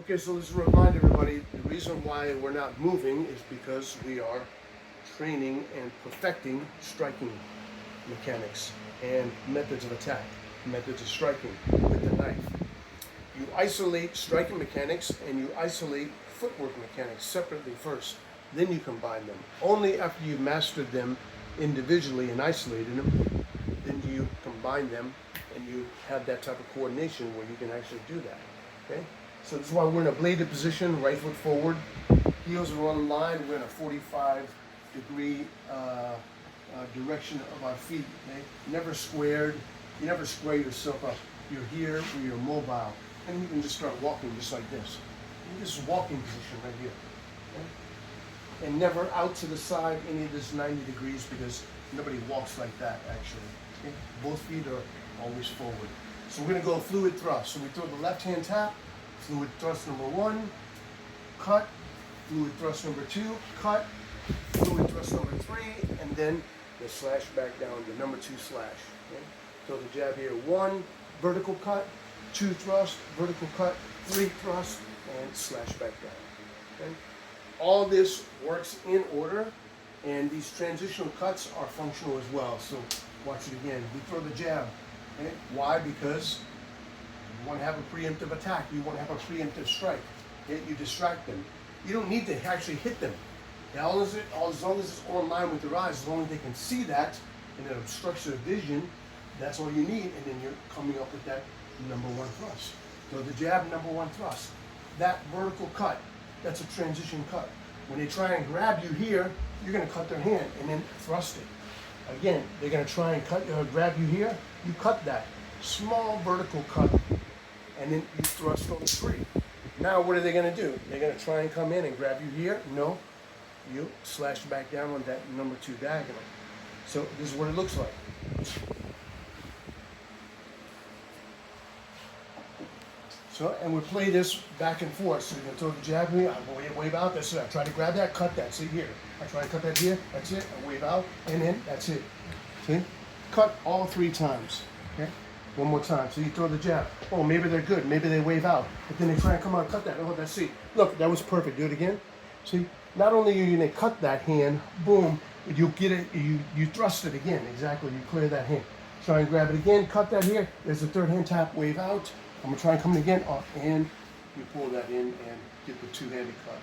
Okay, so let's remind everybody, the reason why we're not moving is because we are training and perfecting striking mechanics and methods of attack, methods of striking with the knife. You isolate striking mechanics and you isolate footwork mechanics separately first, then you combine them. Only after you've mastered them individually and isolated them, then do you combine them and you have that type of coordination where you can actually do that. Okay? So this is why we're in a bladed position, right foot forward, heels are on the line, we're in a 45-degree direction of our feet. Okay? Never squared, you never square yourself up. You're here where you're mobile, and you can just start walking just like this. This is walking position right here. Okay? And never out to the side, any of this 90 degrees, because nobody walks like that actually. Okay? Both feet are always forward. So we're going to go fluid thrust. So we throw the left hand tap, fluid thrust number 1, cut, fluid thrust number 2, cut, fluid thrust number 3, and then the slash back down, the number 2 slash. Okay? Throw the jab here, 1, vertical cut, 2 thrust, vertical cut, 3 thrust, and slash back down. Okay? All this works in order, and these transitional cuts are functional as well. So watch it again. We throw the jab. Okay? Why? Because you want to have a preemptive attack. You want to have a preemptive strike. Okay? You distract them. You don't need to actually hit them. Okay? As long as it's on line with your eyes, as long as they can see that and it obstructs their vision, that's all you need. And then you're coming up with that number 1 thrust. So the jab, number 1 thrust. That vertical cut, that's a transition cut. When they try and grab you here, you're going to cut their hand and then thrust it. Again, they're going to try and grab you here, you cut that. Small vertical cut, and then you thrust on the 3. Now what are they going to do? They're going to try and come in and grab you here? No. You slash back down on that number 2 diagonal. So this is what it looks like. So, and we play this back and forth. So you're going to throw the jab here, I wave out, that's it. I try to grab that, cut that. See here. I try to cut that here, that's it. I wave out, and then that's it. See? Cut all 3 times. Okay? One more time. So you throw the jab. Oh, maybe they're good. Maybe they wave out. But then they try and come out and cut that. Oh, that's it. Look, that was perfect. Do it again. See? Not only are you going to cut that hand, boom, you get it, you thrust it again. Exactly. You clear that hand. Try and grab it again, cut that here. There's the 3rd hand tap, wave out. I'm going to try and come in again, and you pull that in and get the 2-handed cut.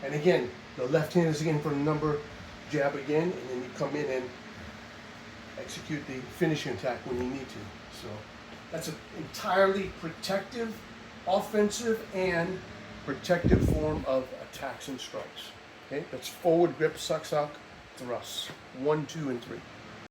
And again, the left hand is again for the number, jab again, and then you come in and execute the finishing attack when you need to. So that's an entirely protective, offensive, and protective form of attacks and strikes. Okay, that's forward grip, Saksak thrusts, 1, 2, and 3.